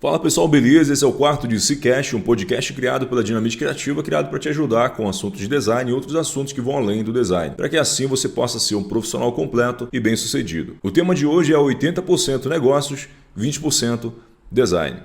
Fala pessoal, beleza? Esse é o quarto de Cicast, um podcast criado pela Dinamite Criativa, criado para te ajudar com assuntos de design e outros assuntos que vão além do design, para que assim você possa ser um profissional completo e bem-sucedido. O tema de hoje é 80% negócios, 20% design.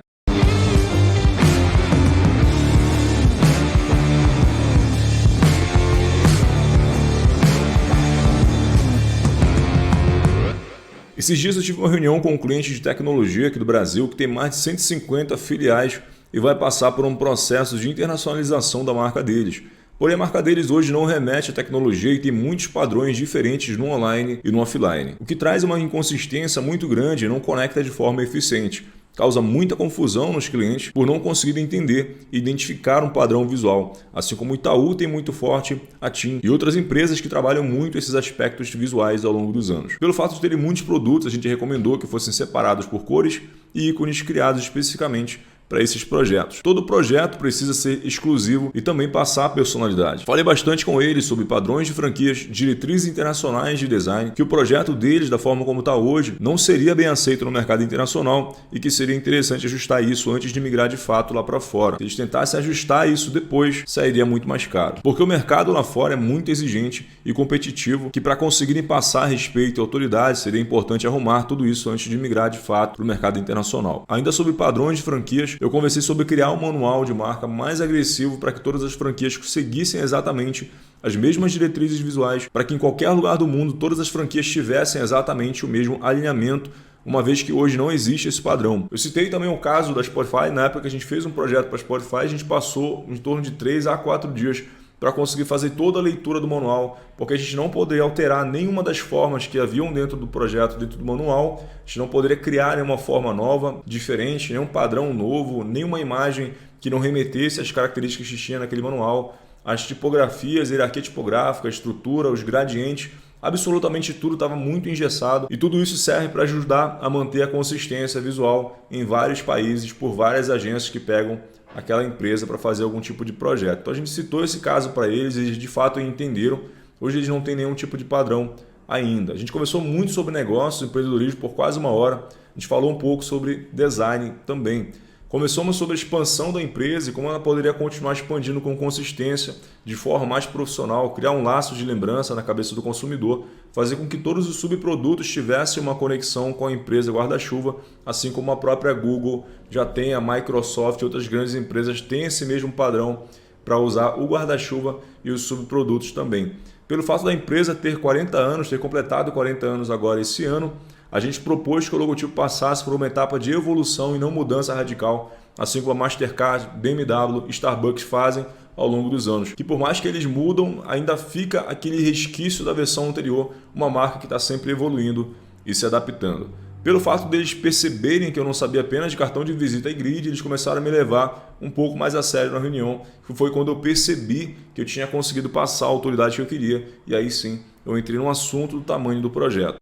Esses dias eu tive uma reunião com um cliente de tecnologia aqui do Brasil que tem mais de 150 filiais e vai passar por um processo de internacionalização da marca deles. Porém, a marca deles hoje não remete à tecnologia e tem muitos padrões diferentes no online e no offline, o que traz uma inconsistência muito grande e não conecta de forma eficiente. Causa muita confusão nos clientes por não conseguirem entender e identificar um padrão visual, assim como o Itaú tem muito forte a TIM e outras empresas que trabalham muito esses aspectos visuais ao longo dos anos. Pelo fato de terem muitos produtos, a gente recomendou que fossem separados por cores e ícones criados especificamente para esses projetos. Todo projeto precisa ser exclusivo e também passar personalidade. Falei bastante com eles sobre padrões de franquias, diretrizes internacionais de design, que o projeto deles, da forma como está hoje, não seria bem aceito no mercado internacional e que seria interessante ajustar isso antes de migrar de fato lá para fora. Se eles tentassem ajustar isso depois, sairia muito mais caro. Porque o mercado lá fora é muito exigente e competitivo, que para conseguirem passar respeito e autoridade, seria importante arrumar tudo isso antes de migrar de fato para o mercado internacional. Ainda sobre padrões de franquias, eu conversei sobre criar um manual de marca mais agressivo para que todas as franquias seguissem exatamente as mesmas diretrizes visuais, para que em qualquer lugar do mundo todas as franquias tivessem exatamente o mesmo alinhamento, uma vez que hoje não existe esse padrão. Eu citei também o caso da Spotify. Na época que a gente fez um projeto para a Spotify, a gente passou em torno de 3 a 4 dias para conseguir fazer toda a leitura do manual, porque a gente não poderia alterar nenhuma das formas que haviam dentro do projeto, dentro do manual. A gente não poderia criar nenhuma forma nova, diferente, nenhum padrão novo, nenhuma imagem que não remetesse às características que tinha naquele manual. As tipografias, a hierarquia tipográfica, a estrutura, os gradientes, absolutamente tudo estava muito engessado e tudo isso serve para ajudar a manter a consistência visual em vários países por várias agências que pegam aquela empresa para fazer algum tipo de projeto. Então a gente citou esse caso para eles e eles de fato entenderam. Hoje eles não têm nenhum tipo de padrão ainda. A gente conversou muito sobre negócios e empreendedorismo por quase uma hora. A gente falou um pouco sobre design também. Começamos sobre a expansão da empresa e como ela poderia continuar expandindo com consistência, de forma mais profissional, criar um laço de lembrança na cabeça do consumidor, fazer com que todos os subprodutos tivessem uma conexão com a empresa guarda-chuva, assim como a própria Google já tem, a Microsoft e outras grandes empresas têm esse mesmo padrão para usar o guarda-chuva e os subprodutos também. Pelo fato da empresa ter 40 anos, ter completado 40 anos agora esse ano, a gente propôs que o logotipo passasse por uma etapa de evolução e não mudança radical, assim como a Mastercard, BMW e Starbucks fazem ao longo dos anos. Que por mais que eles mudam, ainda fica aquele resquício da versão anterior, uma marca que está sempre evoluindo e se adaptando. Pelo fato deles perceberem que eu não sabia apenas de cartão de visita e grid, eles começaram a me levar um pouco mais a sério na reunião, que foi quando eu percebi que eu tinha conseguido passar a autoridade que eu queria, e aí sim eu entrei no assunto do tamanho do projeto.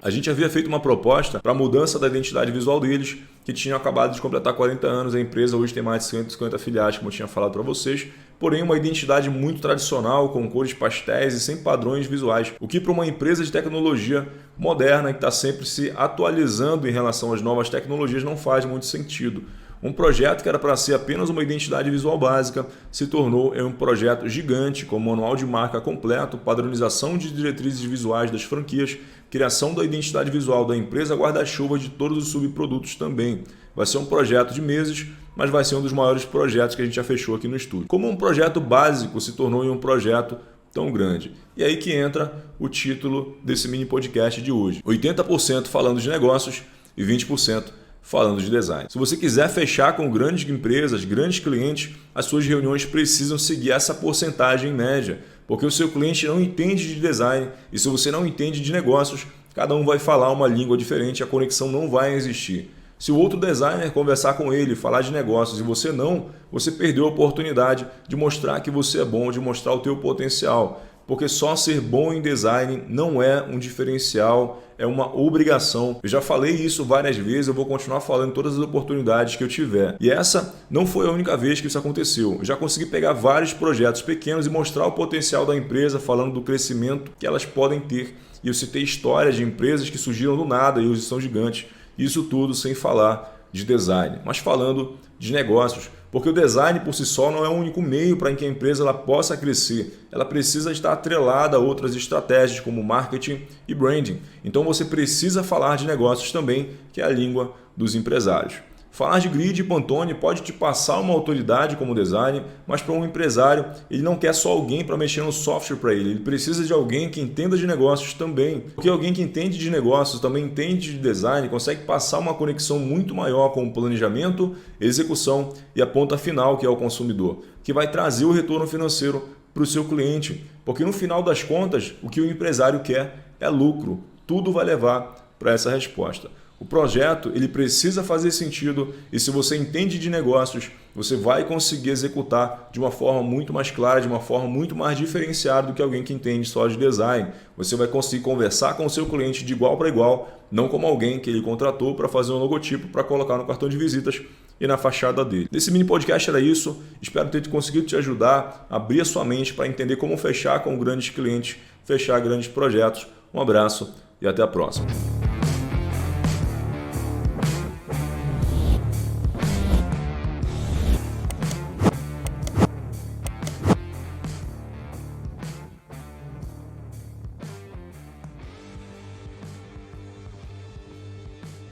A gente havia feito uma proposta para a mudança da identidade visual deles, que tinham acabado de completar 40 anos. A empresa hoje tem mais de 150 filiais, como eu tinha falado para vocês, porém uma identidade muito tradicional, com cores pastéis e sem padrões visuais, o que para uma empresa de tecnologia moderna que está sempre se atualizando em relação às novas tecnologias não faz muito sentido. Um projeto que era para ser apenas uma identidade visual básica se tornou um projeto gigante, com manual de marca completo, padronização de diretrizes visuais das franquias, criação da identidade visual da empresa guarda-chuva de todos os subprodutos também. Vai ser um projeto de meses, mas vai ser um dos maiores projetos que a gente já fechou aqui no estúdio. Como um projeto básico se tornou um projeto tão grande. E aí que entra o título desse mini podcast de hoje. 80% falando de negócios e 20% falando de design. Se você quiser fechar com grandes empresas, grandes clientes, as suas reuniões precisam seguir essa porcentagem média, porque o seu cliente não entende de design e se você não entende de negócios, cada um vai falar uma língua diferente, a conexão não vai existir. Se o outro designer conversar com ele, falar de negócios e você não, você perdeu a oportunidade de mostrar que você é bom, de mostrar o teu potencial. Porque só ser bom em design não é um diferencial, é uma obrigação. Eu já falei isso várias vezes, eu vou continuar falando em todas as oportunidades que eu tiver. E essa não foi a única vez que isso aconteceu. Eu já consegui pegar vários projetos pequenos e mostrar o potencial da empresa, falando do crescimento que elas podem ter e eu citei histórias de empresas que surgiram do nada e hoje são gigantes. Isso tudo sem falar de design, mas falando de negócios, porque o design por si só não é o único meio para que a empresa ela possa crescer. Ela precisa estar atrelada a outras estratégias como marketing e branding. Então você precisa falar de negócios também, que é a língua dos empresários. Falar de grid e Pantone pode te passar uma autoridade como design, mas para um empresário ele não quer só alguém para mexer no software para ele precisa de alguém que entenda de negócios também. Porque alguém que entende de negócios, também entende de design, consegue passar uma conexão muito maior com o planejamento, execução e a ponta final, que é o consumidor, que vai trazer o retorno financeiro para o seu cliente. Porque no final das contas, o que o empresário quer é lucro. Tudo vai levar para essa resposta. O projeto ele precisa fazer sentido e se você entende de negócios, você vai conseguir executar de uma forma muito mais clara, de uma forma muito mais diferenciada do que alguém que entende só de design. Você vai conseguir conversar com o seu cliente de igual para igual, não como alguém que ele contratou para fazer um logotipo para colocar no cartão de visitas e na fachada dele. Nesse mini podcast era isso. Espero ter conseguido te ajudar a abrir a sua mente para entender como fechar com grandes clientes, fechar grandes projetos. Um abraço e até a próxima.